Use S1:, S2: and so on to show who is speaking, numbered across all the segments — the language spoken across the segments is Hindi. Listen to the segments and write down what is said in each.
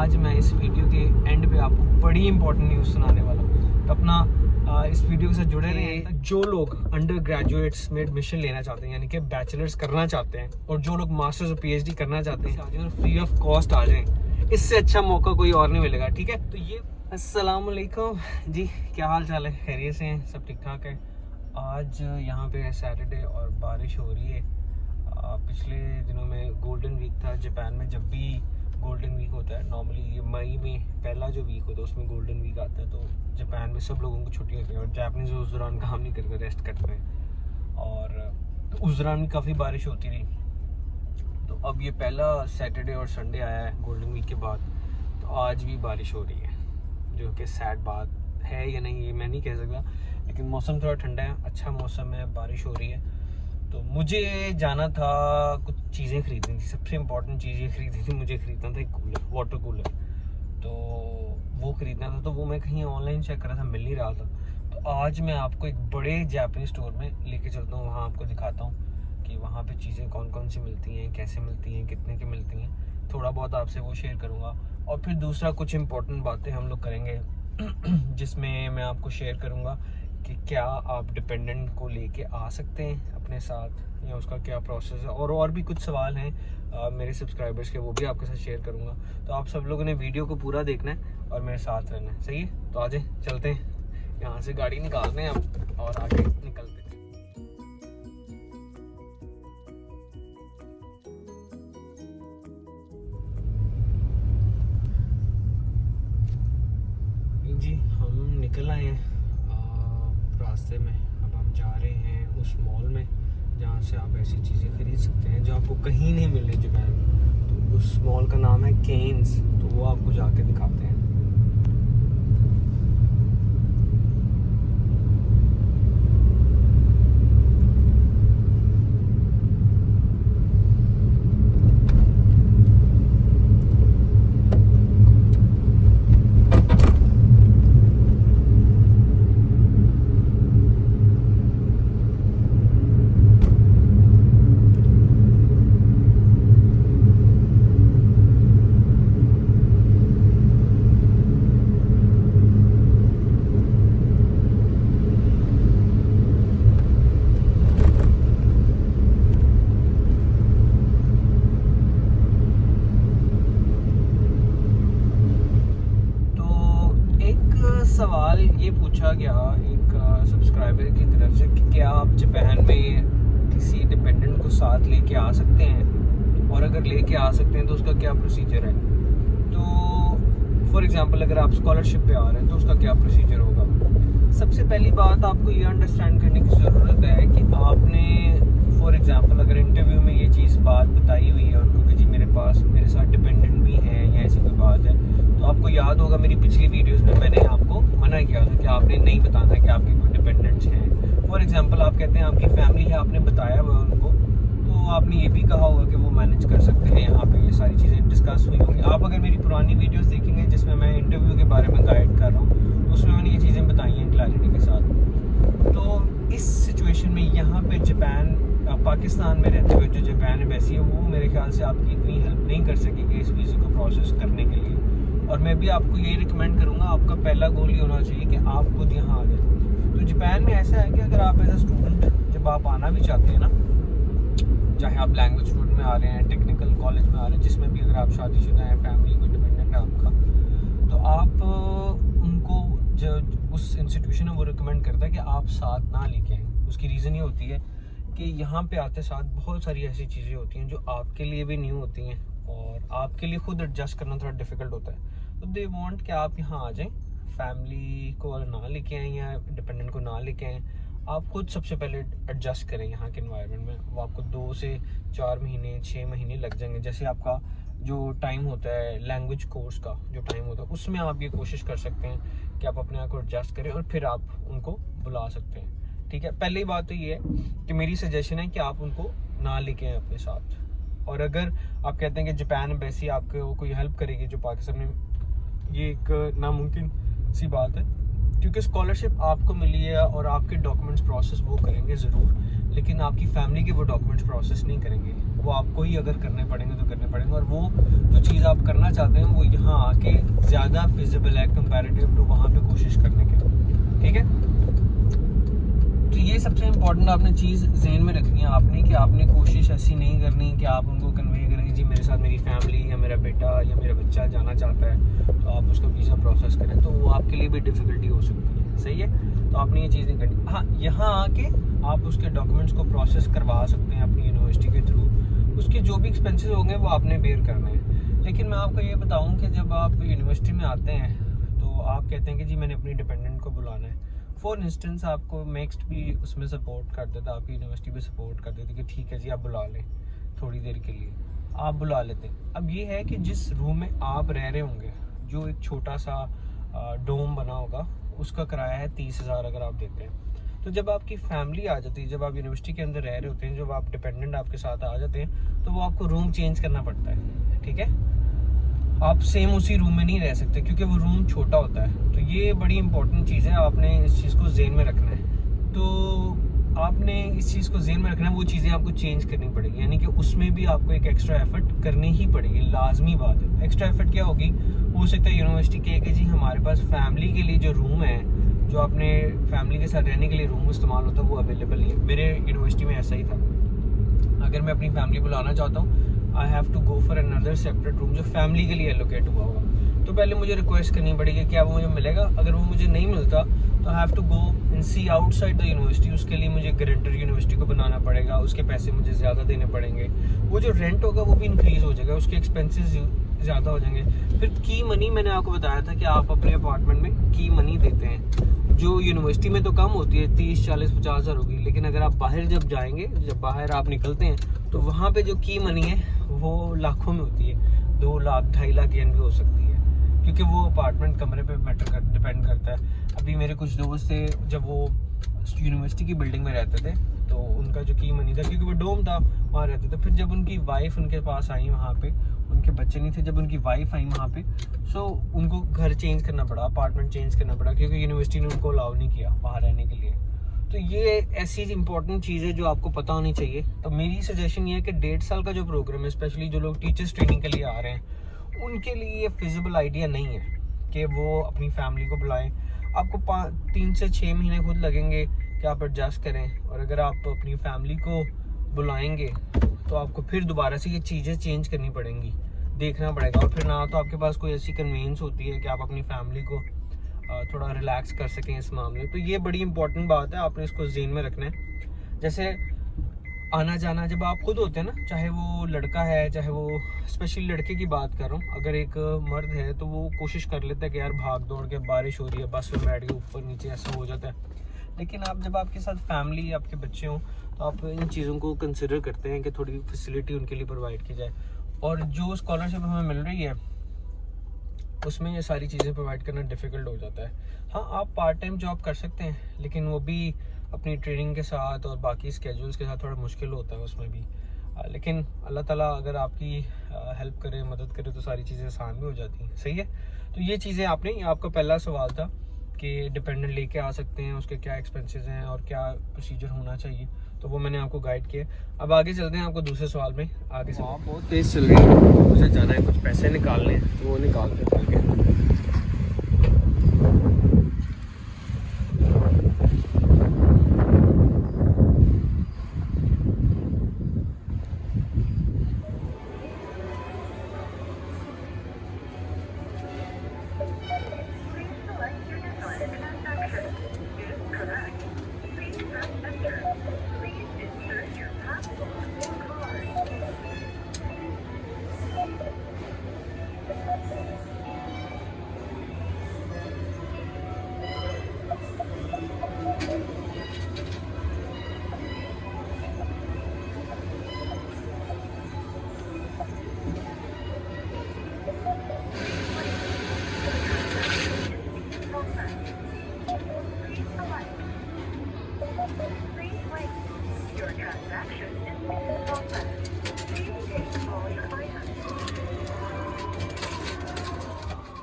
S1: आज मैं इस वीडियो के एंड पे आपको बड़ी इंपॉर्टेंट न्यूज़ सुनाने वाला हूँ। तो अपना इस वीडियो के साथ जुड़े रहे। जो लोग अंडर ग्रेजुएट्स में एडमिशन लेना चाहते हैं, यानी कि बैचलर्स करना चाहते हैं, और जो लोग मास्टर्स और PhD करना चाहते हैं, आ जाए और फ्री ऑफ कॉस्ट आ जाएं। इससे अच्छा मौका कोई और नहीं मिलेगा। ठीक है, तो ये अस्सलाम वालेकुम जी, क्या हाल चाल है? खैरियत से हैं? सब ठीक ठाक है? आज यहाँ पे है सैटरडे और बारिश हो रही है। पिछले दिनों में गोल्डन वीक था जापान में। जब भी गोल्डन वीक होता है, नॉर्मली मई में पहला जो वीक होता है उसमें गोल्डन वीक आता है, तो जापान में सब लोगों को छुट्टी होती है और जापानीज उस दौरान काम नहीं करते, रेस्ट करते हैं। और तो उस दौरान भी काफ़ी बारिश होती रही। तो अब ये पहला सैटरडे और संडे आया है गोल्डन वीक के बाद, तो आज भी बारिश हो रही है, जो कि सैड बात है या नहीं ये मैं नहीं कह सकता, लेकिन मौसम थोड़ा ठंडा है, अच्छा मौसम है, बारिश हो रही है। तो मुझे जाना था, कुछ चीज़ें खरीदनी थी। सबसे इम्पोर्टेंट चीज़ ये खरीदी थी, मुझे खरीदना था एक कूलर, वाटर कूलर। तो वो खरीदना था, तो वो मैं कहीं ऑनलाइन चेक कर रहा था, मिल नहीं रहा था। तो आज मैं आपको एक बड़े जापानी स्टोर में लेके चलता हूँ, वहाँ आपको दिखाता हूँ कि वहाँ पे चीज़ें कौन कौन सी मिलती हैं, कैसे मिलती हैं, कितने की मिलती हैं। थोड़ा बहुत आपसे वो शेयर करूँगा, और फिर दूसरा कुछ इम्पोर्टेंट बातें हम लोग करेंगे जिसमें मैं आपको शेयर करूँगा कि क्या आप डिपेंडेंट को लेके आ सकते हैं अपने साथ, या उसका क्या प्रोसेस है। और भी कुछ सवाल हैं मेरे सब्सक्राइबर्स के, वो भी आपके साथ शेयर करूंगा। तो आप सब लोगों ने वीडियो को पूरा देखना है और मेरे साथ रहना है, सही है? तो आ जाए, चलते हैं, यहाँ से गाड़ी निकालते हैं अब और आगे निकलते हैं। जी हम निकल आए हैं रास्ते में। अब हम जा रहे हैं उस मॉल में जहाँ से आप ऐसी चीज़ें खरीद सकते हैं जो आपको कहीं नहीं मिल रही जापान में। तो उस मॉल का नाम है केन्स, तो वो आपको जाके दिखाते हैं। सवाल ये पूछा गया एक सब्सक्राइबर की तरफ से कि क्या आप जापान में किसी डिपेंडेंट को साथ लेके आ सकते हैं, और अगर लेके आ सकते हैं तो उसका क्या प्रोसीजर है। तो फॉर एग्जांपल अगर आप स्कॉलरशिप पे आ रहे हैं तो उसका क्या प्रोसीजर होगा। सबसे पहली बात आपको ये अंडरस्टैंड करने की ज़रूरत है कि आपने फॉर एग्जांपल अगर इंटरव्यू में ये चीज़ बात बताई हुई है उनको कि जी मेरे साथ डिपेंडेंट भी है या ऐसी कोई बात है, तो आपको याद होगा मेरी पिछली वीडियोस में मैंने आपको मना किया था कि आपने नहीं बताना कि आपके कोई डिपेंडेंट्स हैं। फॉर एग्जांपल आप कहते हैं आपकी फैमिली है, आपने बताया हुआ उनको, तो आपने ये भी कहा होगा कि वो मैनेज कर सकते हैं। यहाँ पे ये सारी चीज़ें डिस्कस हुई होंगी। आप अगर मेरी पुरानी वीडियोस देखेंगे जिसमें मैं इंटरव्यू के बारे में गाइड कर रहा हूँ, तो उसमें मैंने ये चीज़ें बताई हैं क्लैरिटी के साथ। तो इस सिचुएशन में यहाँ पे जापान, पाकिस्तान में रहते हुए जो जापान एम्बेसी है वो मेरे ख्याल से आपकी इतनी हेल्प नहीं कर सकेगी इस वीज़े को प्रोसेस करने के लिए। और मैं भी आपको यही रिकमेंड करूँगा, आपका पहला गोल ये होना चाहिए कि आप खुद यहाँ आ जाए। तो जापान में ऐसा है कि अगर आप एज अ स्टूडेंट जब आप आना भी चाहते हैं ना, चाहे आप लैंग्वेज स्टूडेंट में आ रहे हैं, टेक्निकल कॉलेज में आ रहे हैं, जिसमें भी अगर आप शादीशुदा हैं, फैमिली कोई डिपेंडेंट है आपका, तो आप उनको जो उस इंस्टीट्यूशन है वो रिकमेंड करता है कि आप साथ ना लेके आएँ। उसकी रीज़न ये होती है कि यहाँ पे आते साथ बहुत सारी ऐसी चीज़ें होती हैं जो आपके लिए भी न्यू होती हैं और आपके लिए खुद एडजस्ट करना थोड़ा डिफ़िकल्ट होता है। तो दे वांट कि आप यहाँ आ जाएं, फैमिली को ना लेके आएँ या डिपेंडेंट को ना लेके आएँ, आप खुद सबसे पहले एडजस्ट करें यहाँ के एनवायरनमेंट में। वो आपको 2 से 4 महीने 6 महीने लग जाएंगे। जैसे आपका जो टाइम होता है लैंग्वेज कोर्स का जो टाइम होता है, उसमें आप ये कोशिश कर सकते हैं कि आप अपने आप को एडजस्ट करें और फिर आप उनको बुला सकते हैं। ठीक है, पहली बात तो ये है कि मेरी सजेशन है कि आप उनको ना लेके आएँ अपने साथ। और अगर आप कहते हैं कि जापान एम्बेसी आपको कोई हेल्प करेगी जो पाकिस्तान में, ये एक नामुमकिन सी बात है, क्योंकि स्कॉलरशिप आपको मिली है और आपके डॉक्यूमेंट्स प्रोसेस वो करेंगे ज़रूर, लेकिन आपकी फैमिली के वो डॉक्यूमेंट्स प्रोसेस नहीं करेंगे। वो आपको ही अगर करने पड़ेंगे तो करने पड़ेंगे, और वो जो चीज़ आप करना चाहते हैं वो यहाँ आके ज़्यादा फिजिबल है कंपैरेटिव टू वहाँ पे कोशिश करने के। ठीक है, तो ये सबसे इम्पोर्टेंट आपने चीज़ जहन में रखनी है आपने, कि आपने कोशिश ऐसी नहीं करनी कि आप उनको कन्वे करें जी मेरे साथ मेरी फैमिली या मेरा बेटा या मेरा बच्चा जाना चाहता है तो आप उसका वीज़ा प्रोसेस करें, तो वो आपके लिए भी डिफ़िकल्टी हो सकती है। सही है, तो आपने ये चीज़ नहीं करनी। हाँ, यहाँ आके आप उसके डॉक्यूमेंट्स को प्रोसेस करवा सकते हैं अपनी यूनिवर्सिटी के थ्रू, उसके जो भी एक्सपेंसेस होंगे वो आपने बेयर करने हैं। लेकिन मैं आपको ये बताऊँ कि जब आप यूनिवर्सिटी में आते हैं तो आप कहते हैं कि जी मैंने अपनी डिपेंडेंट को बुलाना है। फॉर इंस्टेंस आपको नेक्स्ट भी उसमें सपोर्ट कर देता, आपकी यूनिवर्सिटी भी सपोर्ट कर देती कि ठीक है जी आप बुला लें, थोड़ी देर के लिए आप बुला लेते हैं। अब ये है कि जिस रूम में आप रह रहे होंगे, जो एक छोटा सा डोम बना होगा, उसका किराया है 30,000 अगर आप देते हैं। तो जब आपकी फैमिली आ जाती है, जब आप यूनिवर्सिटी के अंदर रह रहे होते हैं, जब आप डिपेंडेंट आपके साथ आ जाते हैं, तो वो आपको रूम चेंज करना पड़ता है। ठीक है, आप सेम उसी रूम में नहीं रह सकते क्योंकि वो रूम छोटा होता है। तो ये बड़ी इंपॉर्टेंट चीज़ है, आपने इस चीज़ को ज़हन में रखना है। तो आपने इस चीज़ को ज़हन में रखना है, वो चीज़ें आपको चेंज करनी पड़ेगी, यानी कि उसमें भी आपको एक एक्स्ट्रा एफर्ट करनी ही पड़ेगी, लाजमी बात है। एक्स्ट्रा एफर्ट क्या होगी, हो सकता है यूनिवर्सिटी कहे कि जी हमारे पास फैमिली के लिए जो रूम है, जो अपने फैमिली के साथ रहने के लिए रूम इस्तेमाल होता है, वो अवेलेबल नहीं है। मेरे यूनिवर्सिटी में ऐसा ही था, अगर मैं अपनी फैमिली बुलाना चाहता हूँ I have to go for another separate room जो फैमिली के लिए एलोकेट हुआ होगा। तो पहले मुझे रिक्वेस्ट करनी पड़ेगी क्या वो मुझे मिलेगा। अगर वो मुझे नहीं मिलता तो I have to go and see outside the university. उसके लिए मुझे गारंटर यूनिवर्सिटी को बनाना पड़ेगा, उसके पैसे मुझे ज़्यादा देने पड़ेंगे, वो जो रेंट होगा वो भी इंक्रीज़ हो जाएगा, उसके एक्सपेंसेस ज़्यादा हो जाएंगे। फिर की मनी, मैंने आपको बताया था कि आप अपने अपार्टमेंट में की मनी देते हैं, जो यूनिवर्सिटी में तो कम होती है, 30, 40, 50 हज़ार होगी, लेकिन अगर आप बाहर जब जाएंगे, जब बाहर आप निकलते हैं तो वहाँ पे जो की मनी है वो लाखों में होती है, 2 लाख 2.5 लाख येन भी हो सकती है, क्योंकि वो अपार्टमेंट कमरे पे डिपेंड करता है। अभी मेरे कुछ दोस्त थे, जब वो यूनिवर्सिटी की बिल्डिंग में रहते थे तो उनका जो की मनी था, क्योंकि वो डोम था, वहाँ रहते थे। फिर जब उनकी वाइफ उनके पास आई वहाँ पे, उनके बच्चे नहीं थे, जब उनकी वाइफ आई वहाँ पे, सो उनको घर चेंज करना पड़ा, अपार्टमेंट चेंज करना पड़ा, क्योंकि यूनिवर्सिटी ने उनको अलाउ नहीं किया वहाँ रहने के लिए। तो ये ऐसी इंपॉर्टेंट चीज़ है जो आपको पता होनी चाहिए। तो मेरी सजेशन ये है कि 1.5 साल का जो प्रोग्राम है, स्पेशली जो लोग टीचर्स ट्रेनिंग के लिए आ रहे हैं, उनके लिए ये फिजिबल आइडिया नहीं है कि वो अपनी फैमिली को बुलाएं। आपको 3 से 6 महीने खुद लगेंगे कि आप एडजस्ट करें, और अगर आप अपनी फैमिली को बुलाएंगे तो आपको फिर दोबारा से ये चीज़ें चेंज करनी पड़ेंगी, देखना पड़ेगा। और फिर ना तो आपके पास कोई ऐसी कन्वीनियंस होती है कि आप अपनी फैमिली को थोड़ा रिलैक्स कर सकें इस मामले। तो ये बड़ी इंपॉर्टेंट बात है, आपने इसको ज़हन में रखना है। जैसे आना जाना जब आप खुद होते हैं ना, चाहे वो लड़का है चाहे वो, स्पेशली लड़के की बात कर रहा हूँ, अगर एक मर्द है तो वो कोशिश कर लेता है कि यार भाग दौड़ के, बारिश हो रही है, बस में बैठ के ऊपर नीचे ऐसा हो जाता है। लेकिन आप जब आपके साथ फैमिली, आपके बच्चे हों, तो आप इन चीज़ों को कंसिडर करते हैं कि थोड़ी फैसिलिटी उनके लिए प्रोवाइड की जाए। और जो स्कॉलरशिप हमें मिल रही है उसमें ये सारी चीज़ें प्रोवाइड करना डिफ़िकल्ट हो जाता है। हाँ, आप पार्ट टाइम जॉब कर सकते हैं, लेकिन वो भी अपनी ट्रेनिंग के साथ और बाकी स्केड्यूल्स के साथ थोड़ा मुश्किल होता है उसमें भी। लेकिन अल्लाह ताला अगर आपकी हेल्प करे, मदद करे, तो सारी चीज़ें आसान भी हो जाती हैं। सही है, तो ये चीज़ें आपने, आपका पहला सवाल था कि डिपेंडेंट लेके आ सकते हैं, उसके क्या एक्सपेंसेस हैं और क्या प्रोसीजर होना चाहिए, तो वो मैंने आपको गाइड किया। अब आगे चलते हैं आपको दूसरे सवाल में। आगे से बहुत तेज़ चल रही है, मुझे जाना है कुछ पैसे निकालने, तो वो निकालते चल के।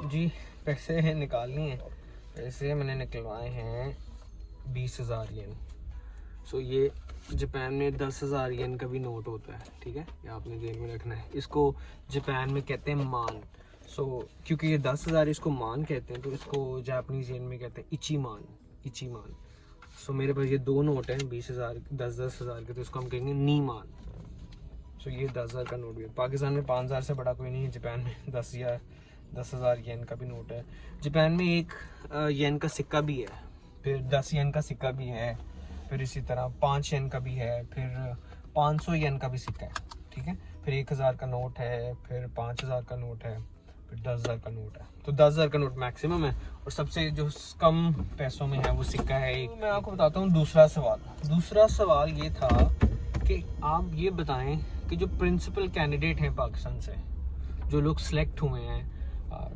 S1: जी पैसे निकालनी है, पैसे मैंने निकलवाए हैं 20,000 येन। सो ये जापान में 10,000 येन का भी नोट होता है, ठीक है, ये आपने ध्यान में रखना है। इसको जापान में कहते हैं मान। सो क्योंकि ये 10,000 इसको मान कहते हैं, तो इसको जापानीज येन में कहते हैं इचीमान, इचीमान। सो मेरे पास ये 2 नोट हैं 20,000, 10,000 के, तो इसको हम कहेंगे नीमान। सो ये 10,000 का नोट भी है। पाकिस्तान में 5,000 से बड़ा कोई नहीं है, जापान में 10,000 येन का भी नोट है। जापान में 1 येन का सिक्का भी है, फिर 10 येन का सिक्का भी है, फिर इसी तरह 5 येन का भी है, फिर 500 येन का भी सिक्का है, ठीक है, फिर 1,000 का नोट है, फिर 5,000 का नोट है, फिर 10,000 का नोट है। तो 10,000 का नोट मैक्सिमम है, और सबसे जो कम पैसों में है वो सिक्का है एक। मैं आपको बताता हूँ दूसरा सवाल ये था कि आप ये बताएं कि जो प्रिंसिपल कैंडिडेट हैं पाकिस्तान से, जो लोग सेलेक्ट हुए हैं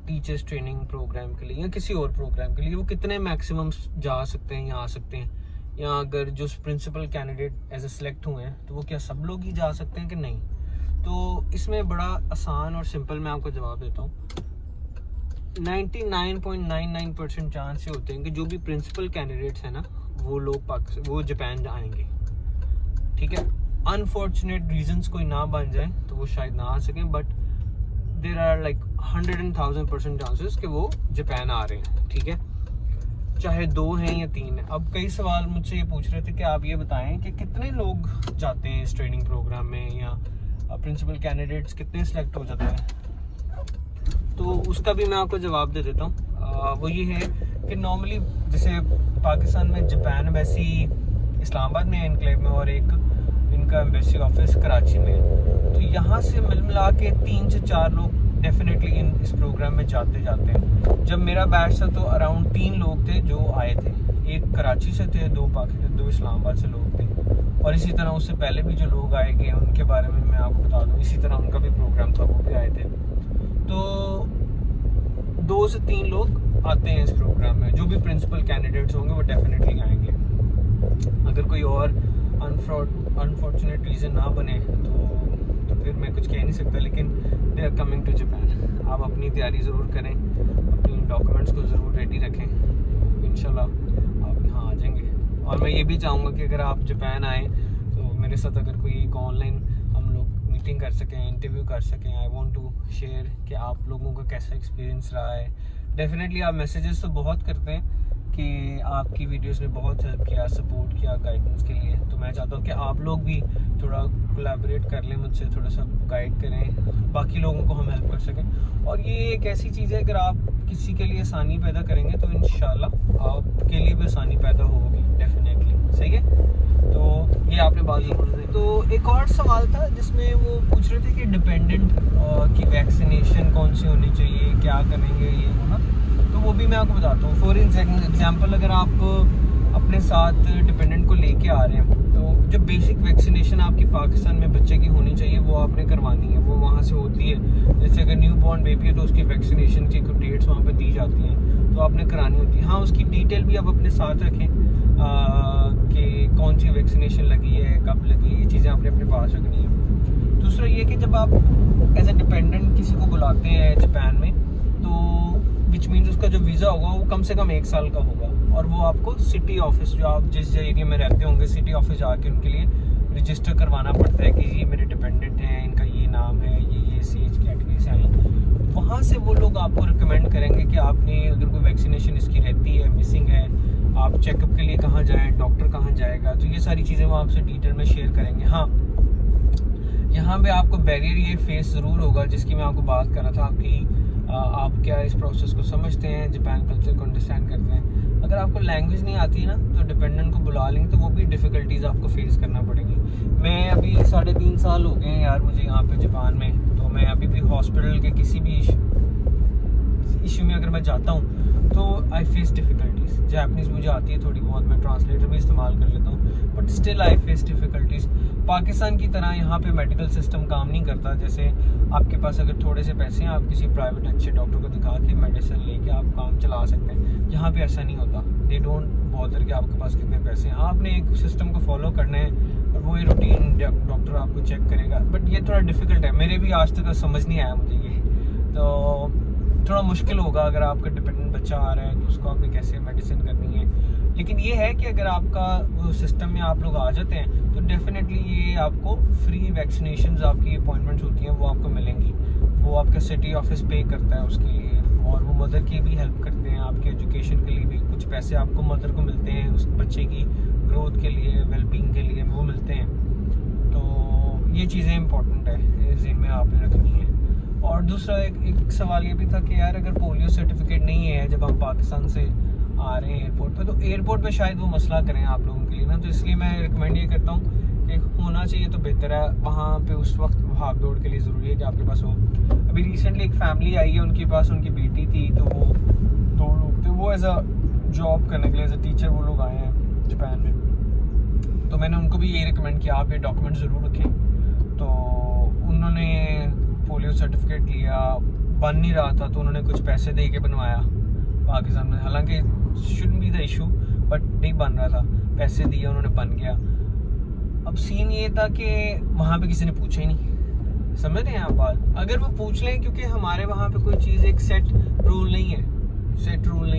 S1: टीचर्स ट्रेनिंग प्रोग्राम के लिए या किसी और प्रोग्राम के लिए, वो कितने मैक्सिमम जा सकते हैं या आ सकते हैं, या अगर जो principal candidate as a select हुए हैं तो वो क्या सब लोग ही जा सकते हैं कि नहीं। तो इसमें बड़ा आसान और सिंपल मैं आपको जवाब देता हूँ। 99.99% चांस ये होते हैं कि जो भी प्रिंसिपल कैंडिडेट्स हैं ना, वो लोग वो जापान आएंगे, ठीक है। अनफॉर्चुनेट रीजंस कोई ना बन जाए तो वो शायद ना आ सकें, but there are like 100,000% chances कि वो जापान आ रहे हैं, ठीक है, चाहे 2 हैं या 3 हैं। अब कई सवाल मुझसे ये पूछ रहे थे कि आप ये बताएं कि कितने लोग जाते हैं इस ट्रेनिंग प्रोग्राम में, या प्रिंसिपल कैंडिडेट्स कितने सेलेक्ट हो जाते हैं। तो उसका भी मैं आपको जवाब दे देता हूँ। वो ये है कि नॉर्मली जैसे पाकिस्तान में जापान एम्बेसी इस्लामाबाद में है एनक्लेव में, और एक इनका एम्बेसी ऑफिस कराची में है। तो यहाँ से मिला के 3 से 4 लोग डेफिनेटली इस प्रोग्राम में जाते हैं। जब मेरा बैच था तो अराउंड 3 लोग थे जो आए थे, एक कराची से थे, 2 इस्लामाबाद से लोग थे, और इसी तरह उससे पहले भी जो लोग आए गए उनके बारे में मैं आपको बता दूं, इसी तरह उनका भी प्रोग्राम था, वो भी आए थे। तो 2 से 3 लोग आते हैं इस प्रोग्राम में। जो भी प्रिंसिपल कैंडिडेट्स होंगे वो डेफिनेटली आएंगे। अगर कोई और अनफॉर्चुनेट रीज़न ना बने तो फिर मैं कुछ कह नहीं सकता, लेकिन they are coming to Japan. आप अपनी तैयारी ज़रूर करें, अपनी डॉक्यूमेंट्स को ज़रूर रेडी रखें, इंशाल्लाह आप यहाँ आ जाएंगे। और मैं ये भी चाहूँगा कि अगर आप जापान आएँ तो मेरे साथ अगर कोई ऑनलाइन हम लोग मीटिंग कर सकें, इंटरव्यू कर सकें। आई वांट टू शेयर कि आप लोगों का कैसा एक्सपीरियंस रहा है। डेफिनेटली आप मैसेजेस तो बहुत करते हैं कि आपकी वीडियोस ने बहुत हेल्प किया, सपोर्ट किया गाइडेंस के लिए। तो मैं चाहता हूँ कि आप लोग भी थोड़ा कोलैबोरेट कर लें मुझसे, थोड़ा सा गाइड करें, बाकी लोगों को हम हेल्प कर सकें। और ये एक ऐसी चीज़ है, अगर आप किसी के लिए आसानी पैदा करेंगे तो इंशाल्लाह आपके लिए भी आसानी पैदा होगी, डेफिनेटली। सही है, तो ये आपने बात की। तो एक और सवाल था जिसमें वो पूछ रहे थे कि डिपेंडेंट की वैक्सीनेशन कौन सी होनी चाहिए, क्या करेंगे ये वो, तो वो भी मैं आपको बताता हूँ। फॉर एग्जाम्पल, अगर आप अपने साथ डिपेंडेंट को लेके आ रहे हैं तो जो बेसिक वैक्सीनेशन आपकी पाकिस्तान में बच्चे की होनी चाहिए वो आपने करवानी है, वो वहाँ से होती है। जैसे अगर न्यू बॉर्न बेबी है तो उसकी वैक्सीनेशन की कुछ डेट्स वहाँ पे दी जाती हैं, तो आपने करानी होती है। हाँ, उसकी डिटेल भी आप अपने साथ रखें कि कौन सी वैक्सीनेशन लगी है, कब लगी, ये चीज़ें आपने अपने पास रखनी है। दूसरा ये कि जब आप एज ए डिपेंडेंट किसी को बुलाते हैं जापान में, तो विच मीन्स उसका जो वीज़ा होगा वो कम से कम 1 साल का होगा, और वो आपको सिटी ऑफिस, जो आप जिस एरिया में रहते होंगे, सिटी ऑफिस जाके उनके लिए रजिस्टर करवाना पड़ता है कि ये मेरे डिपेंडेंट हैं, इनका ये नाम है, ये एज कैटेगरी से आए। वहाँ से वो लोग आपको रिकमेंड करेंगे कि आपने अगर कोई वैक्सीनेशन इसकी रहती है, मिसिंग है, आप चेकअप के लिए कहाँ जाएँ, डॉक्टर कहाँ जाएगा, तो ये सारी चीज़ें वो आपसे डिटेल में शेयर करेंगे। हाँ, यहाँ पे आपको बैरियर ये फेस ज़रूर होगा जिसकी मैं आपको बात कर रहा था, आपकी आप क्या इस प्रोसेस को समझते हैं, जापान कल्चर को अंडरस्टैंड करते हैं। अगर आपको लैंग्वेज नहीं आती है ना, तो डिपेंडेंट को बुला लेंगे तो वो भी डिफ़िकल्टीज़ आपको फेस करना पड़ेगी। मैं अभी 3.5 साल हो गए हैं यार मुझे यहाँ पे जापान में, तो मैं अभी भी हॉस्पिटल के किसी भी इशू में अगर मैं जाता हूँ तो आई फेस डिफ़िकल्टीज़। जापानीज़ मुझे आती है थोड़ी बहुत, मैं ट्रांसलेटर भी इस्तेमाल कर लेता हूँ, but still I face difficulties. Pakistan की तरह यहाँ पे मेडिकल सिस्टम काम नहीं करता। जैसे आपके पास अगर थोड़े से पैसे हैं, आप किसी प्राइवेट अच्छे डॉक्टर को दिखा के मेडिसिन लेके आप काम चला सकते हैं। यहाँ पे ऐसा नहीं होता। दे डोंट बॉदर कि आपके पास कितने पैसे हैं, आपने एक सिस्टम को फॉलो करना है और वो ही रूटीन डॉक्टर आपको चेक करेगा। बट ये थोड़ा डिफ़िकल्ट है, मेरे भी आज तक समझ नहीं आया मुझे ये। तो थोड़ा मुश्किल होगा अगर आपका डिपेंडेंट बच्चा आ रहा है तो उसको आपने कैसे मेडिसिन करनी है। लेकिन ये है कि अगर आपका वो सिस्टम में आप लोग आ जाते हैं तो डेफिनेटली ये आपको फ्री वैक्सीनेशंस, आपकी अपॉइंटमेंट्स होती हैं वो आपको मिलेंगी। वो आपका सिटी ऑफिस पे करता है उसके लिए, और वो मदर की भी हेल्प करते हैं, आपके एजुकेशन के लिए भी कुछ पैसे आपको मदर को मिलते हैं, उस बच्चे की ग्रोथ के लिए, वेलबींग के लिए वो मिलते हैं। तो ये चीज़ें इंपॉर्टेंट है, जिन में आपने रखनी है। और दूसरा एक सवाल ये भी था कि यार अगर पोलियो सर्टिफिकेट नहीं है जब हम पाकिस्तान से आ रहे हैं एयरपोर्ट पे, तो एयरपोर्ट पे शायद वो मसला करें आप लोगों के लिए ना, तो इसलिए मैं रिकमेंड ये करता हूँ कि होना चाहिए तो बेहतर है। वहाँ पे उस वक्त भाग दौड़ के लिए ज़रूरी है कि आपके पास हो। अभी रिसेंटली एक फैमिली आई है, उनके पास उनकी बेटी थी, तो वो 2 लोग थे, वो एज अ जॉब करने के लिए एज अ टीचर वो लोग आए हैं जापान में। तो मैंने उनको भी ये रिकमेंड किया आप ये डॉक्यूमेंट ज़रूर रखें। तो उन्होंने पोलियो सर्टिफिकेट लिया, बन नहीं रहा था तो उन्होंने कुछ पैसे दे के बनवाया पाकिस्तान में, हालांकि shouldn't be the issue, but नहीं बन रहा था, पैसे दिए उन्होंने, बन गया। अब सीन ये था कि वहाँ पे किसी ने पूछा ही नहीं, समझ रहे हैं आप बात। अगर वो पूछ लें, क्योंकि हमारे वहाँ पे कोई चीज़ एक सेट रूल नहीं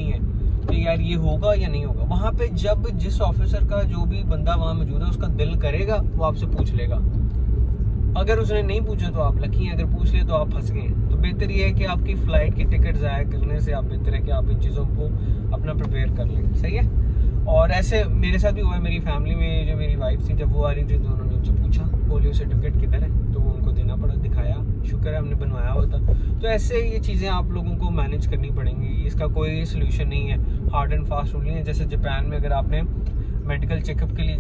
S1: है कि यार ये होगा या नहीं होगा। वहाँ पे जब जिस ऑफिसर का जो भी बंदा वहाँ मौजूद है उसका दिल करेगा वो आपसे पूछ लेगा। अगर उसने नहीं पूछा तो आप लकी हैं, अगर पूछ ले तो आप फंस गए। तो बेहतर ये है कि आपकी फ़्लाइट की टिकट ज़ाया करने से आप बेहतर है कि आप इन चीज़ों को अपना प्रिपेयर कर लें, सही है। और ऐसे मेरे साथ भी हुआ है, मेरी फैमिली में जो मेरी वाइफ थी जब वो आ रही थी तो उन्होंने उनसे पूछा पोलियो सर्टिफिकेट किधर है, तो उनको देना पड़ा, दिखाया, शुक्र है हमने बनवाया हुआ था। तो ऐसे ये चीज़ें आप लोगों को मैनेज करनी पड़ेंगी, इसका कोई सोल्यूशन नहीं है, हार्ड एंड फास्ट रूल नहीं है। जैसे जापान में अगर आपने मेडिकल चेकअप के लिए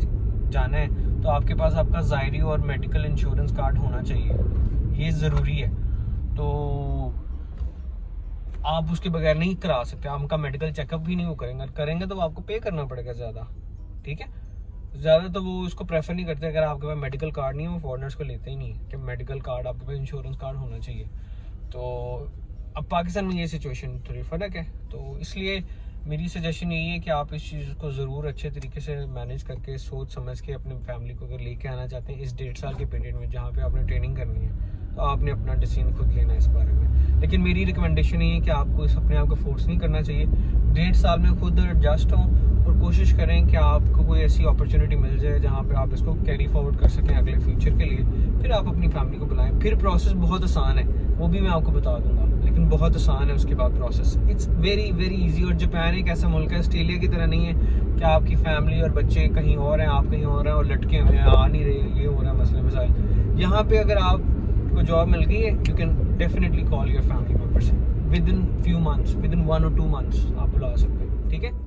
S1: जाना है तो आपके पास आपका ज़ायरी और मेडिकल इंश्योरेंस कार्ड होना चाहिए, ये ज़रूरी है। तो आप उसके बगैर नहीं करा सकते, आपका मेडिकल चेकअप भी नहीं वो करेंगे तो आपको पे करना पड़ेगा ज़्यादा, ठीक है। ज़्यादा तो वो उसको प्रेफर नहीं करते, अगर आपके पास मेडिकल कार्ड नहीं है वो फॉरेनर्स को लेते ही नहीं कि मेडिकल कार्ड, आपके पास इंश्योरेंस कार्ड होना चाहिए। तो अब पाकिस्तान में ये सिचुएशन थोड़ी फ़र्क है, तो इसलिए मेरी सजेशन यही है कि आप इस चीज़ को ज़रूर अच्छे तरीके से मैनेज करके, सोच समझ के अपनी फैमिली को अगर लेके आना चाहते हैं इस 1.5 साल के पीरियड में जहाँ पे आपने ट्रेनिंग करनी है, तो आपने अपना डिसीजन खुद लेना है इस बारे में। लेकिन मेरी रिकमेंडेशन ये है कि आपको इस अपने आप को फोर्स नहीं करना चाहिए, 1.5 साल में खुद एडजस्ट हों और कोशिश करें कि आपको कोई ऐसी अपॉर्चुनिटी मिल जाए जहाँ पे आप इसको कैरी फॉरवर्ड कर सकें अगले फ्यूचर के लिए। फिर आप अपनी फैमिली को बुलाएं। फिर प्रोसेस बहुत आसान है, वो भी मैं आपको बता दूंगा, लेकिन बहुत आसान है उसके बाद process, it's very very easy. और जापान एक ऐसा मुल्क है, ऑस्ट्रेलिया की तरह नहीं है कि आपकी फैमिली और बच्चे कहीं और हैं, आप कहीं और हैं और लटके हुए हैं, आ नहीं रहे, ये हो रहा है मसले मसाइल। यहाँ पे अगर आपको जॉब मिल गई है, you can definitely call your family members with in few months, with in 1 or 2 months आप बुला सकते हैं, ठीक है।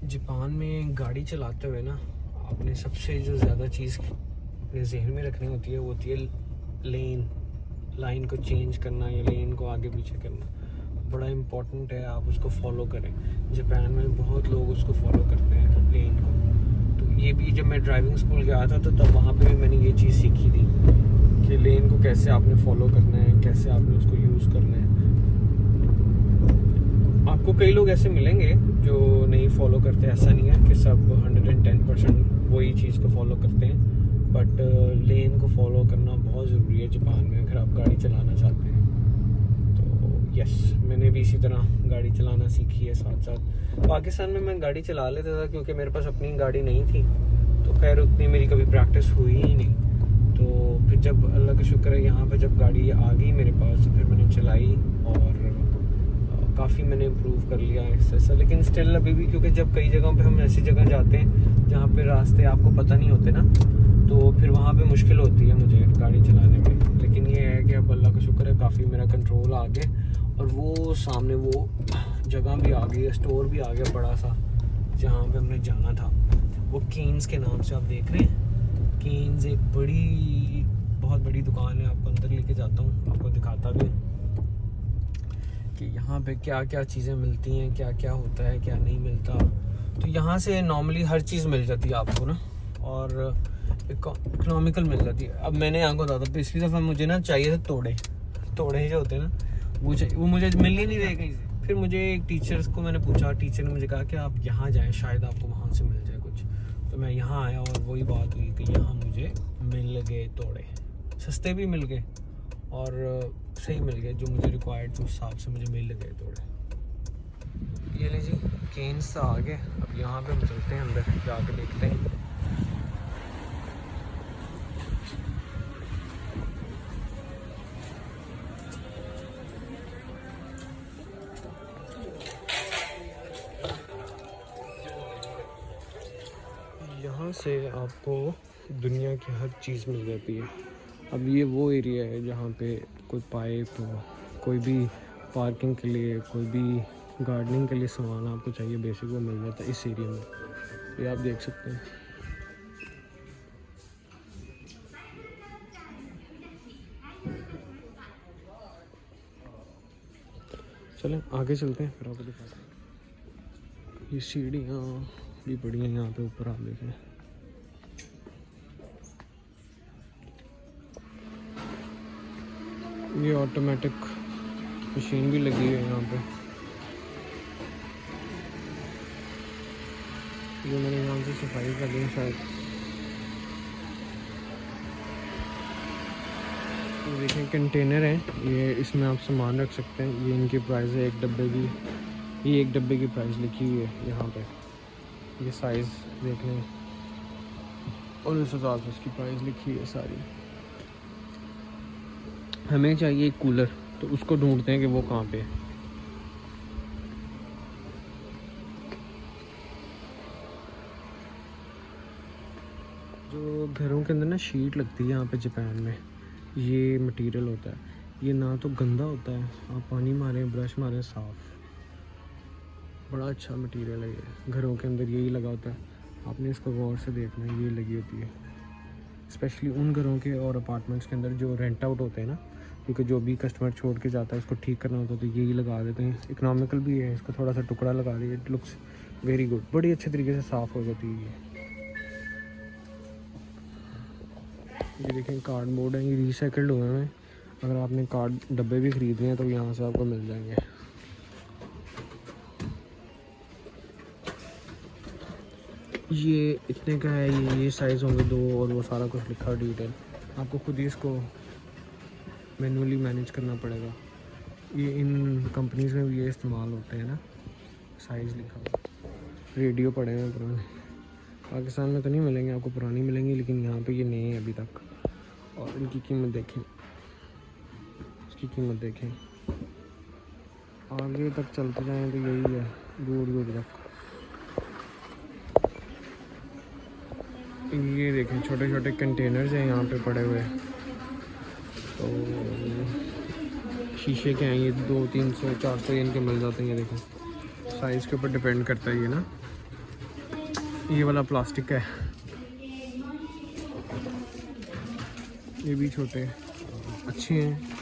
S1: जापान में गाड़ी चलाते हुए ना आपने सबसे जो ज़्यादा चीज़ अपने जहन में रखनी होती है वो होती है लाइन को चेंज करना या लेन को आगे पीछे करना। बड़ा इम्पोर्टेंट है, आप उसको फॉलो करें। जापान में बहुत लोग उसको फॉलो करते हैं लेन को। तो ये भी जब मैं ड्राइविंग स्कूल गया था तो तब वहाँ पे भी मैंने ये चीज़ सीखी थी कि लेन को कैसे आपने फॉलो करना है, कैसे आपने उसको यूज़ करना है। आपको कई लोग ऐसे मिलेंगे जो नहीं फॉलो करते, ऐसा नहीं है कि सब 110% वही चीज़ को फॉलो करते हैं। बट लेन को फॉलो करना बहुत ज़रूरी है जापान में अगर आप गाड़ी चलाना चाहते हैं। तो यस, मैंने भी इसी तरह गाड़ी चलाना सीखी है साथ साथ। पाकिस्तान में मैं गाड़ी चला लेता था क्योंकि मेरे पास अपनी गाड़ी नहीं थी, तो खैर उतनी मेरी कभी प्रैक्टिस हुई ही नहीं। तो फिर जब अल्लाह का शुक्र है यहाँ पे जब गाड़ी आ गई मेरे पास, तो फिर मैंने चलाई और काफ़ी मैंने इम्प्रूव कर लिया ऐसा। लेकिन स्टिल अभी भी, क्योंकि जब कई जगहों पे हम ऐसी जगह जाते हैं जहाँ पे रास्ते आपको पता नहीं होते ना, तो फिर वहाँ पे मुश्किल होती है मुझे गाड़ी चलाने में। लेकिन ये है कि अब अल्लाह का शुक्र है काफ़ी मेरा कंट्रोल आ गया, और वो सामने वो जगह भी आ गई है, स्टोर भी आ गया बड़ा सा जहाँ पे हमने जाना था। वो कीन्स के नाम से आप देख रहे हैं। कीन्स एक बहुत बड़ी दुकान है, आपको अंदर लेके जाता हूँ, आपको दिखाता भी हूँ कि यहाँ पे क्या क्या चीज़ें मिलती हैं, क्या क्या होता है, क्या नहीं मिलता। तो यहाँ से नॉर्मली हर चीज़ मिल जाती है आपको ना, और इकोनॉमिकल मिल जाती है। अब मैंने यहाँ को बताया था पिछली दफ़ा मुझे ना चाहिए थे तोड़े जो होते हैं ना, वो मुझे मिल ही नहीं रहे कहीं से। फिर मुझे एक टीचर्स को मैंने पूछा, टीचर ने मुझे कहा कि आप यहाँ जाएँ, शायद आपको वहाँ से मिल जाए कुछ। तो मैं यहाँ आया और वही बात हुई कि यहाँ मुझे मिल गए तोड़े, सस्ते भी मिल गए और सही मिल गए, जो मुझे रिक्वायर्ड उस हिसाब से मुझे मिल गए तोड़े। ये लीजिए केन्स आ गए। अब यहाँ पे हम चलते हैं अंदर, जाके देखते हैं। यहाँ से आपको दुनिया की हर चीज़ मिल जाती है। अब ये वो एरिया है जहाँ पे कोई पाइप, कोई भी पार्किंग के लिए, कोई भी गार्डनिंग के लिए सामान आपको चाहिए, बेसिक वो मिल जाता है इस एरिया में। ये आप देख सकते हैं। चलें आगे चलते हैं, फिर आपको दिखाते हैं। ये सीढ़ियाँ भी बड़ी हैं यहाँ पे ऊपर, आप देखें। ये ऑटोमेटिक मशीन भी लगी है यहाँ पे, जो मैंने यहाँ से सफाई कर ली शायद। ये देखें कंटेनर है, ये इसमें आप सामान रख सकते हैं। ये इनकी प्राइस है एक डब्बे की, ये एक डब्बे की प्राइस लिखी हुई है यहाँ पे। ये साइज़ देख लें और उस हिसाब से इसकी प्राइस लिखी है सारी। हमें चाहिए एक कूलर, तो उसको ढूंढते हैं कि वो कहाँ पे है। जो घरों के अंदर ना शीट लगती है यहाँ पे जापान में, ये मटेरियल होता है। ये ना तो गंदा होता है, आप पानी मारें, ब्रश मारें, साफ़, बड़ा अच्छा मटेरियल है ये। घरों के अंदर यही लगा होता है, आपने इसको गौर से देखना है, ये लगी होती है स्पेशली उन घरों के और अपार्टमेंट्स के अंदर जो रेंट आउट होते हैं ना, क्योंकि जो भी कस्टमर छोड़ के जाता है उसको ठीक करना होता है, तो यही लगा देते हैं। इकोनॉमिकल भी है, इसका थोड़ा सा टुकड़ा लगा दिया, इट लुक्स वेरी गुड, बड़ी अच्छे तरीके से साफ़ हो जाती है ये देखें कार्डबोर्ड है, ये रिसाइकल्ड हुए हैं। अगर आपने कार्ड डब्बे भी ख़रीदने हैं तो यहाँ से आपको मिल जाएंगे। ये इतने का है, ये साइज़ होंगे 2 और वो सारा कुछ लिखा है डिटेल, आपको खुद ही इसको मैनुअली मैनेज करना पड़ेगा। ये इन कंपनीज़ में भी ये इस्तेमाल होते हैं ना, साइज़ लिखा हुआ। रेडियो पड़े हैं पुराने, पाकिस्तान में तो नहीं मिलेंगे आपको, पुरानी मिलेंगी, लेकिन यहाँ पे ये नए हैं अभी तक। और इनकी कीमत देखें, इसकी कीमत देखें। आगे तक चलते जाएँ तो यही है, दूर दूर तक। ये देखें छोटे छोटे कंटेनर्स हैं यहाँ पे पड़े हुए, तो शीशे के हैं ये, 200-300-400 इनके मिल जाते हैं। ये देखें साइज़ के ऊपर डिपेंड करता है ये ना। ये वाला प्लास्टिक का है, ये भी छोटे अच्छे हैं।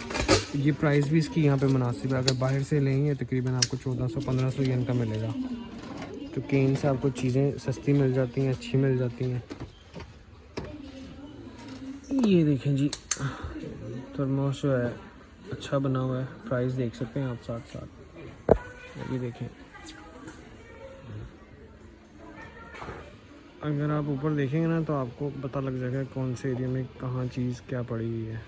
S1: ये प्राइस भी इसकी यहाँ पे मुनासिब है, अगर बाहर से लेंगे तकरीबन आपको 1400-1500 येन का मिलेगा। तो केन से आपको चीज़ें सस्ती मिल जाती हैं, अच्छी मिल जाती हैं। ये देखें जी थर्मोस जो है अच्छा बना हुआ है, प्राइस देख सकते हैं आप साथ साथ। ये देखें अगर आप ऊपर देखेंगे ना तो आपको पता लग जाएगा कौन से एरिया में कहाँ चीज़ क्या पड़ी हुई है।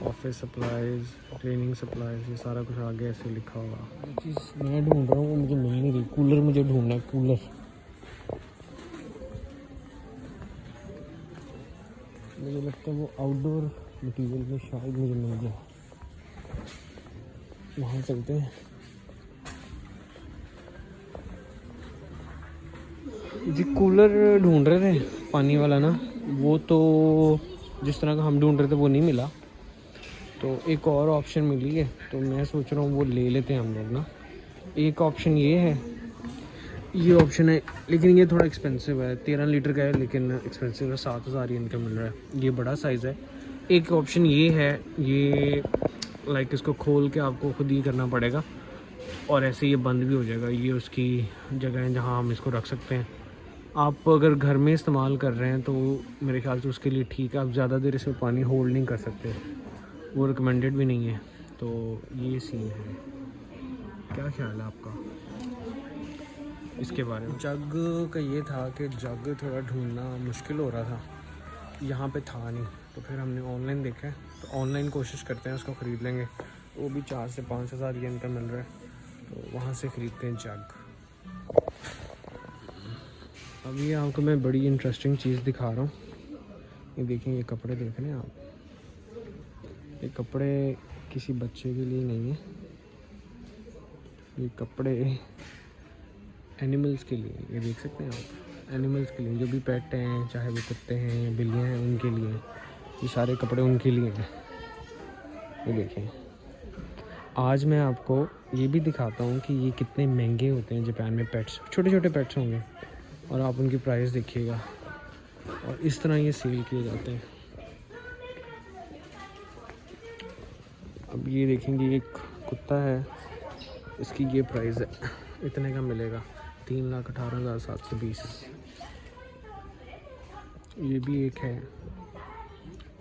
S1: ऑफिस सप्लाइज, ट्रेनिंग सप्लाइज, ये सारा कुछ आगे ऐसे लिखा होगा। जो चीज़ मैं ढूंढ रहा हूँ वो मुझे मिल नहीं रही। कूलर मुझे ढूंढना है, कूलर। मुझे लगता है वो आउटडोर मटेरियल में शायद मुझे मिल जाए, वहाँ चलते हैं। जी कूलर ढूंढ रहे थे पानी वाला ना, वो तो जिस तरह का हम ढूंढ रहे थे वो नहीं मिला, तो एक और ऑप्शन मिली है, तो मैं सोच रहा हूँ वो ले लेते हैं हम लोग ना। एक ऑप्शन ये है, ये ऑप्शन है, लेकिन ये थोड़ा एक्सपेंसिव है। 13 लीटर का है लेकिन एक्सपेंसिव है, 7,000 इनका मिल रहा है। ये बड़ा साइज़ है। एक ऑप्शन ये है, ये लाइक इसको खोल के आपको खुद ही करना पड़ेगा और ऐसे ये बंद भी हो जाएगा। ये उसकी जगह है जहाँ हम इसको रख सकते हैं। आप अगर घर में इस्तेमाल कर रहे हैं तो मेरे ख्याल से उसके लिए ठीक है। आप ज़्यादा देर इसमें पानी होल्ड नहीं कर सकते, वो रिकमेंडेड भी नहीं है। तो ये सीन है। क्या ख्याल है आपका इसके बारे में? जग का ये था कि जग थोड़ा ढूंढना मुश्किल हो रहा था, यहाँ पे था नहीं, तो फिर हमने ऑनलाइन देखा है। तो ऑनलाइन कोशिश करते हैं उसको ख़रीद लेंगे। वो भी 4 से 5 हज़ार येन का मिल रहा है, तो वहाँ से ख़रीदते हैं जग। अभी आपको मैं बड़ी इंटरेस्टिंग चीज़ दिखा रहा हूँ। ये देखें, ये कपड़े देख रहे हैं आप। ये कपड़े किसी बच्चे के लिए नहीं है, ये कपड़े एनिमल्स के लिए। ये देख सकते हैं आप, एनिमल्स के लिए, जो भी पेट हैं, चाहे वो कुत्ते हैं या बिल्लियाँ हैं, उनके लिए ये सारे कपड़े उनके लिए हैं। ये देखें, आज मैं आपको ये भी दिखाता हूँ कि ये कितने महंगे होते हैं जापान में। पेट्स, छोटे छोटे पेट्स होंगे और आप उनकी प्राइस देखिएगा, और इस तरह ये सेल किए जाते हैं। अब ये देखेंगे, एक कुत्ता है, इसकी ये प्राइस है, इतने का मिलेगा, 3,18,720। ये भी एक है,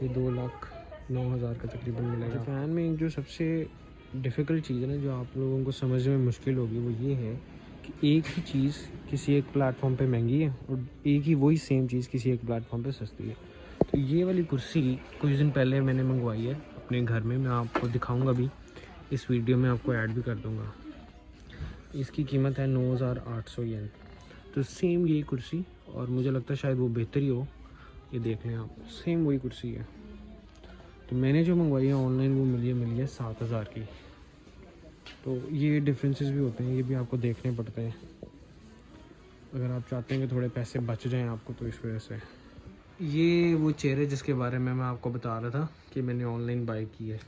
S1: ये 2,09,000 का तकरीबन मिलेगा। जापान में एक जो सबसे डिफ़िकल्ट चीज़ है ना, जो आप लोगों को समझने में मुश्किल होगी, वो ये है कि एक ही चीज़ किसी एक प्लेटफॉर्म पे महंगी है और एक ही वही सेम चीज़ किसी एक प्लेटफॉर्म पे सस्ती है। तो ये वाली कुर्सी कुछ दिन पहले मैंने मंगवाई है अपने घर में, मैं आपको दिखाऊंगा भी, इस वीडियो में आपको ऐड भी कर दूंगा। इसकी कीमत है 9,800 येन। तो सेम यही कुर्सी, और मुझे लगता है शायद वो बेहतर ही हो। ये देख लें आप, सेम वही कुर्सी है। तो मैंने जो मंगवाई है ऑनलाइन, वो मिली है 7,000 की। तो ये डिफरेंसेस भी होते हैं, ये भी आपको देखने पड़ते हैं अगर आप चाहते हैं कि थोड़े पैसे बच जाएं आपको, तो इस वजह से। ये वो चेयर है जिसके बारे में मैं आपको बता रहा था कि मैंने ऑनलाइन बाई की है।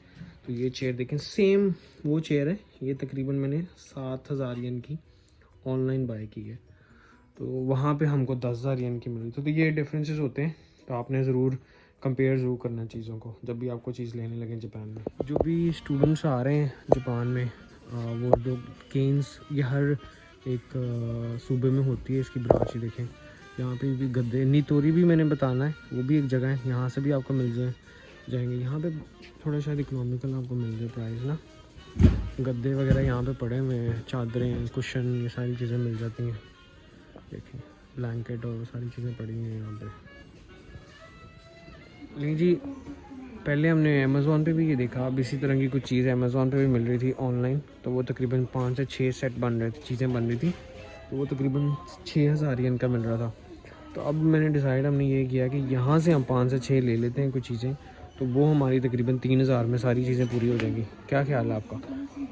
S1: तो ये चेयर देखें, सेम वो चेयर है। ये तकरीबन मैंने 7,000 येन की ऑनलाइन बाई की है, तो वहाँ पे हमको 10,000 येन की मिली। तो ये डिफरेंसेस होते हैं, तो आपने ज़रूर कंपेयर ज़रूर करना चीज़ों को जब भी आपको चीज़ लेने लगे जापान में। जो भी स्टूडेंट्स आ रहे हैं जापान में, वो जो केन्स, ये हर एक सूबे में होती है इसकी ब्रांच ही। देखें, यहाँ पे भी गद्दे, नितोरी भी मैंने बताना है, वो भी एक जगह है, यहाँ से भी आपको मिल जाएंगे। यहाँ पे थोड़ा शायद इकोनॉमिकल आपको मिल जाए प्राइस ना। गद्दे वगैरह यहाँ पे पड़े हुए हैं, चादरें, कुशन, ये सारी चीज़ें मिल जाती हैं। देखिए, ब्लैंकेट और सारी चीज़ें पड़ी हैं यहाँ पे। नहीं जी, पहले हमने अमेज़ोन पे भी ये देखा, अब इसी तरह की कुछ चीज़ अमेज़ोन पे भी मिल रही थी ऑनलाइन। तो वो तकरीबन 5 से 6 सेट बन रहे थे, चीज़ें बन रही थी, तो वो तकरीबन 6,000 येन का मिल रहा था। तो अब मैंने डिसाइड, हमने ये किया कि यहाँ से हम 5 से 6 ले लेते हैं कुछ चीज़ें, तो वो हमारी तकरीबन 3,000 में सारी चीज़ें पूरी हो जाएंगी। क्या ख्याल है आपका?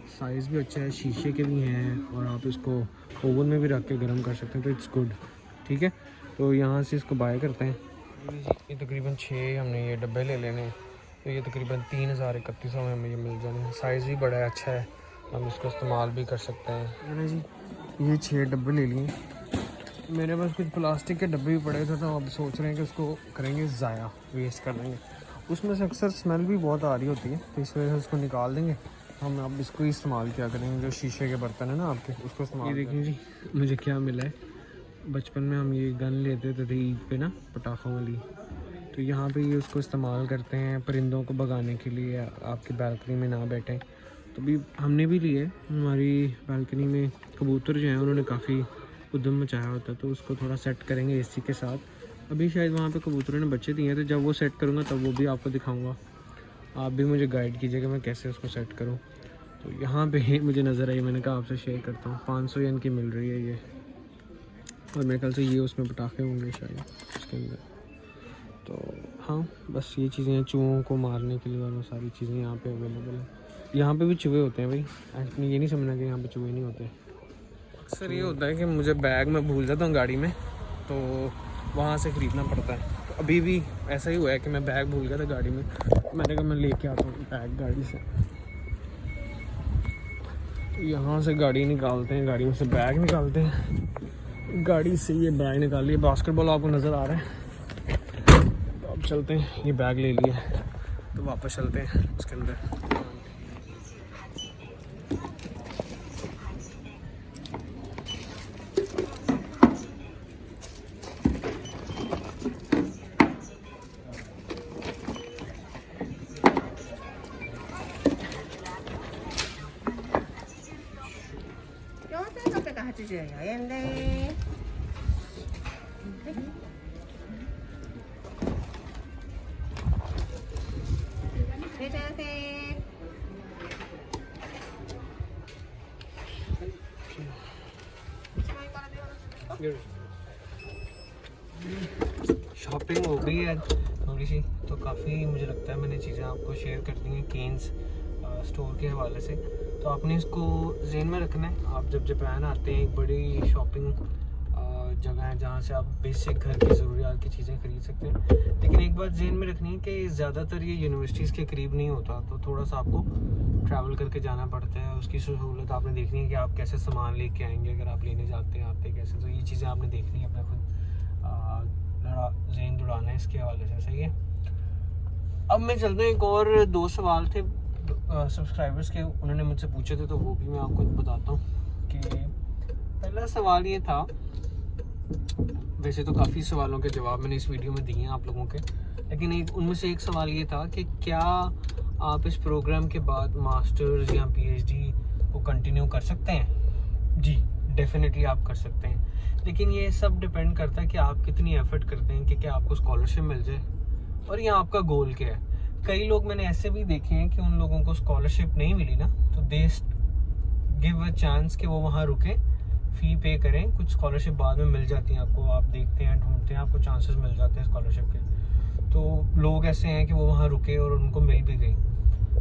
S1: साइज़ भी अच्छा है, शीशे के भी हैं, और आप इसको ओवन में भी रख के गर्म कर सकते हैं, तो इट्स गुड। ठीक है, तो यहाँ से इसको बाय करते हैं। ये तकरीबन 6 हमने ये डब्बे ले लेने हैं, तो ये तकरीबन 3,031 में हमें ये मिल जाने। साइज़ भी बड़ा अच्छा है, हम इसको इस्तेमाल भी कर सकते हैं। मैंने जी ये 6 डब्बे ले लिए। मेरे पास कुछ प्लास्टिक के डब्बे भी पड़े थे, तो अब सोच रहे हैं कि उसको करेंगे ज़ाया, वेस्ट कर देंगे। उसमें से अक्सर स्मेल भी बहुत आ रही होती है, तो इस वजह से उसको निकाल देंगे। हम अब इसको ही इस्तेमाल किया करेंगे, जो शीशे के बर्तन है ना आपके, उसको इस्तेमाल। ये देखिए जी, मुझे क्या मिला है। बचपन में हम ये गन लेते थे ईद पे ना, पटाखों वाली, तो यहाँ पे ये उसको इस्तेमाल करते हैं परिंदों को भगाने के लिए, आपकी बालकनी में ना बैठें। तो भी हमने भी लिए, हमारी बालकनी में कबूतर जो हैं उन्होंने काफ़ी उद्यम मचाया होता है, तो उसको थोड़ा सेट करेंगे एसी के साथ। अभी शायद वहाँ पे कबूतरों ने बच्चे दिए हैं, तो जब वो सेट करूँगा तब वो भी आपको दिखाऊँगा। आप भी मुझे गाइड कीजिएगा मैं कैसे उसको सेट करूँ। तो यहाँ पे ही मुझे नज़र आई, मैंने कहा आपसे शेयर करता हूँ। 500 येन की मिल रही है ये, और मेरे ख्याल से ये उसमें पटाखे होंगे शायद उसके अंदर। तो हाँ बस ये चीज़ें हैं चूहों को मारने के लिए, और वो सारी चीज़ें यहाँ पे अवेलेबल हैं। यहाँ पे भी चूहे होते हैं भाई, आपने ये नहीं समझना कि यहाँ पे चूहे नहीं होते। अक्सर ये होता है कि मुझे बैग में भूल जाता हूँ गाड़ी में, तो वहाँ से ख़रीदना पड़ता है। तो अभी भी ऐसा ही हुआ है कि मैं बैग भूल गया था गाड़ी में, मैंने कहा मैं लेके आता हूँ बैग गाड़ी से। तो यहाँ से गाड़ी निकालते हैं, गाड़ी में से बैग निकालते हैं, गाड़ी से ये बैग निकाल लिया। बास्केटबॉल आपको नज़र आ रहा है। तो अब चलते हैं, ये बैग ले लिया तो वापस चलते हैं उसके अंदर। शॉपिंग हो गई है थोड़ी सी, तो काफ़ी मुझे लगता है मैंने चीज़ें आपको शेयर कर दी हैं केन्स स्टोर के हवाले से। तो आपने इसको ज़हन में रखना है, आप जब जापान आते हैं एक बड़ी शॉपिंग जगह है जहाँ से आप बेसिक घर की ज़रूरियात की चीज़ें ख़रीद सकते हैं। लेकिन एक बात ज़हन में रखनी है कि ज़्यादातर ये यूनिवर्सिटीज़ के करीब नहीं होता, तो थोड़ा सा आपको ट्रैवल करके जाना पड़ता है। उसकी सहूलत आपने देखनी है कि आप कैसे सामान लेके आएंगे, अगर आप लेने जाते हैं आते कैसे, तो ये चीज़ें आपने देखनी है, अपना खुद ज़हन जुड़ाना है इसके हवाले से। सही है। अब मैं चलता हूँ, एक और 2 सवाल थे सब्सक्राइबर्स के, उन्होंने मुझसे पूछे थे, तो वो भी मैं आपको बताता हूँ। कि पहला सवाल ये था, वैसे तो काफ़ी सवालों के जवाब मैंने इस वीडियो में दिए हैं आप लोगों के, लेकिन उनमें से एक सवाल ये था कि क्या आप इस प्रोग्राम के बाद मास्टर्स या पीएचडी को कंटिन्यू कर सकते हैं। जी डेफिनेटली आप कर सकते हैं, लेकिन ये सब डिपेंड करता है कि आप कितनी एफर्ट करते हैं कि क्या आपको स्कॉलरशिप मिल जाए, और ये आपका गोल क्या है। कई लोग मैंने ऐसे भी देखे हैं कि उन लोगों को स्कॉलरशिप नहीं मिली ना, तो दे गिव अ चांस कि वो वहाँ रुकें, फ़ी पे करें, कुछ स्कॉलरशिप बाद में मिल जाती हैं आपको, आप देखते हैं ढूंढते हैं आपको चांसेस मिल जाते हैं स्कॉलरशिप के। तो लोग ऐसे हैं कि वो वहाँ रुके और उनको मिल भी गई,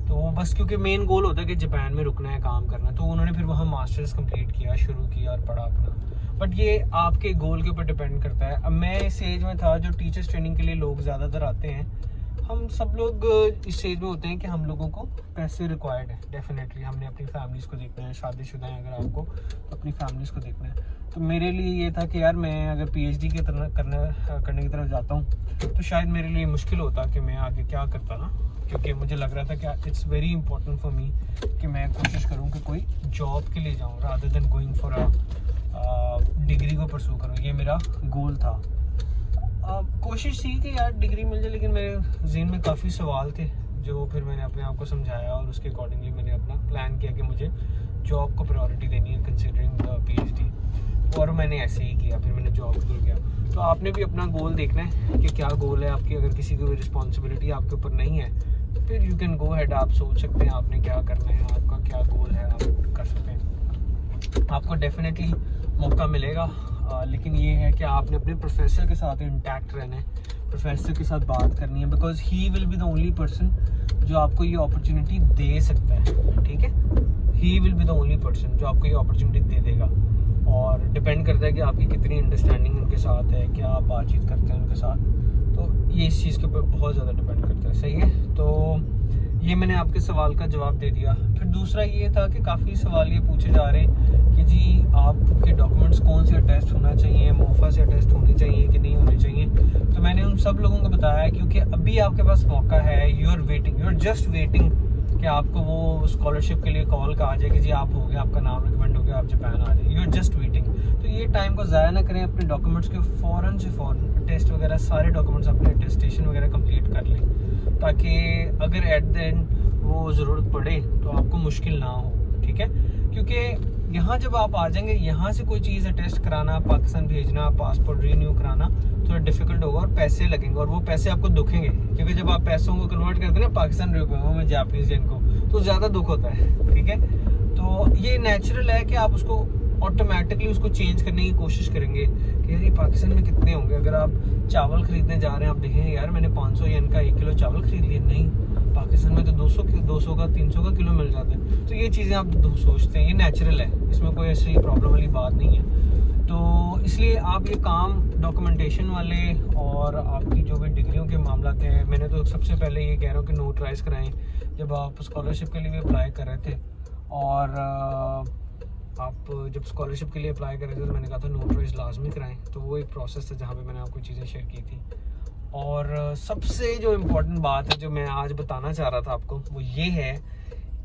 S1: तो वो बस क्योंकि मेन गोल होता है कि जापान में रुकना है, काम करना है, तो उन्होंने फिर वहाँ मास्टर्स कंप्लीट किया, शुरू किया और पढ़ा अपना। बट ये आपके गोल के ऊपर डिपेंड करता है। अब मैं इस एज में था जो टीचर्स ट्रेनिंग के लिए लोग ज़्यादातर आते हैं, हम सब लोग इस एज में होते हैं कि हम लोगों को पैसे रिक्वायर्ड है। डेफिनेटली हमने अपनी फैमिलीज़ को देखना है, शादीशुदा हैं अगर आपको तो अपनी फैमिलीज़ को देखना है। तो मेरे लिए ये था कि यार मैं अगर पीएचडी की तरह करने की तरफ जाता हूँ तो शायद मेरे लिए मुश्किल होता कि मैं आगे क्या करता ना, क्योंकि मुझे लग रहा था कि it's very important for me कि मैं कोशिश करूँ कि कोई जॉब के लिए जाऊँ rather than going for a degree को परसू करूँ। ये मेरा गोल था। कोशिश थी कि यार डिग्री मिल जाए, लेकिन मेरे ज़हन में काफ़ी सवाल थे जो फिर मैंने अपने आप को समझाया और उसके अकॉर्डिंगली मैंने अपना प्लान किया कि मुझे जॉब को प्रायोरिटी देनी है कंसिडरिंग पीएचडी, और मैंने ऐसे ही किया। फिर मैंने जॉब शुरू किया। तो आपने भी अपना गोल देखना है कि क्या गोल है आपकी। अगर किसी की रिस्पॉन्सिबिलिटी आपके ऊपर नहीं है तो फिर यू कैन गो हेड, आप सोच सकते हैं आपने क्या करना है, आपका क्या गोल है, आप कर सकते हैं। आपको डेफिनेटली मौका मिलेगा, लेकिन ये है कि आपने अपने प्रोफेसर के साथ इंटैक्ट रहना है, प्रोफेसर के साथ बात करनी है, because he will be the only person जो आपको ये अपॉर्चुनिटी दे सकता है। ठीक है, he will be the only person जो आपको ये अपॉर्चुनिटी दे देगा, और डिपेंड करता है कि आपकी कितनी अंडरस्टैंडिंग उनके साथ है, क्या आप बातचीत करते हैं उनके साथ, तो ये इस चीज़ के ऊपर बहुत ज़्यादा डिपेंड करता है। सही है, तो ये मैंने आपके सवाल का जवाब दे दिया। फिर दूसरा ये था कि काफ़ी सवाल ये पूछे जा रहे हैं कि जी आपके डॉक्यूमेंट्स कौन से अटेस्ट होना चाहिए, मोफा से अटेस्ट होनी चाहिए कि नहीं होनी चाहिए। तो मैंने उन सब लोगों को बताया क्योंकि अभी आपके पास मौका है, यू आर जस्ट वेटिंग कि आपको वो स्कॉलरशिप के लिए कॉल का आ जाए कि जी आप हो गया, आपका नाम रिकमेंड हो गया, आप जापान आ जाए, यू आर जस्ट वेटिंग। तो ये टाइम को ज़ाया ना करें, अपने डॉक्यूमेंट्स के फ़ौरन से फ़ौरन टेस्ट वगैरह सारे डॉक्यूमेंट्स अपने अटेस्टेशन वगैरह कंप्लीट कर लें, ताकि अगर एट द एंड वो ज़रूरत पड़े तो आपको मुश्किल ना हो। ठीक है, क्योंकि यहाँ जब आप आ जाएंगे, यहाँ से कोई चीज़ अटेस्ट कराना, पाकिस्तान भेजना, पासपोर्ट रीन्यू कराना थोड़ा डिफिकल्ट होगा और पैसे लगेंगे, और वो पैसे आपको दुखेंगे, क्योंकि जब आप पैसों को कन्वर्ट करते हैं ना पाकिस्तान रुपयों में, जापानीज येन को, तो ज़्यादा दुख होता है, ठीक है। तो ये नेचुरल है कि आप उसको ऑटोमेटिकली उसको चेंज करने की कोशिश करेंगे कि यार ये पाकिस्तान में कितने होंगे। अगर आप चावल खरीदने जा रहे हैं, आप देखेंगे यार मैंने 500 येन का 1 किलो चावल खरीद लिया, नहीं, पाकिस्तान में तो 200 का 300 का किलो मिल जाता है। तो ये चीज़ें आप सोचते हैं, ये नेचुरल है, इसमें कोई ऐसी प्रॉब्लम वाली बात नहीं है। तो इसलिए आप ये काम डॉक्यूमेंटेशन वाले और आपकी जो भी डिग्रियों के मामला हैं, मैंने तो सबसे पहले ये कह रहा हूँ कि नोटराइज कराएं। जब आप स्कॉलरशिप के लिए भी अप्लाई कर रहे थे, और आप जब स्कॉलरशिप के लिए अप्लाई कर रहे थे, तो मैंने कहा था नोटराइज लाजमी कराएं। तो वो एक प्रोसेस था जहाँ पे मैंने आपको चीज़ें शेयर की थी। और सबसे जो इम्पोर्टेंट बात है जो मैं आज बताना चाह रहा था आपको, वो ये है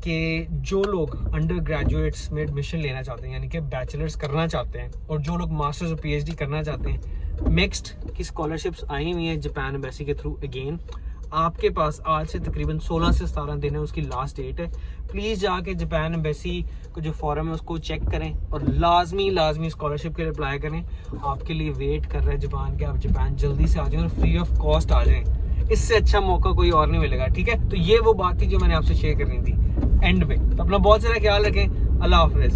S1: कि जो लोग अंडर ग्रेजुएट्स में एडमिशन लेना चाहते हैं, यानी कि बैचलर्स करना चाहते हैं, और जो लोग मास्टर्स और पीएचडी करना चाहते हैं, मिक्स्ड की स्कॉलरशिप्स आई हुई हैं जापान एम्बेसी के थ्रू। अगेन आपके पास आज से तकरीबन 16 से 17 दिन है, उसकी लास्ट डेट है। प्लीज़ जाके जापान एम्बेसी को जो फॉरम है उसको चेक करें, और लाजमी स्कॉलरशिप के लिए अप्लाई करें। आपके लिए वेट कर रहा है जापान के, आप जापान जल्दी से आ जाएं और फ्री ऑफ कॉस्ट आ जाएं। इससे अच्छा मौका कोई और नहीं मिलेगा, ठीक है। तो ये वो बात थी जो मैंने आपसे शेयर करनी थी एंड में। तो अपना बहुत सारा ख्याल रखें। अल्लाह हाफिज़।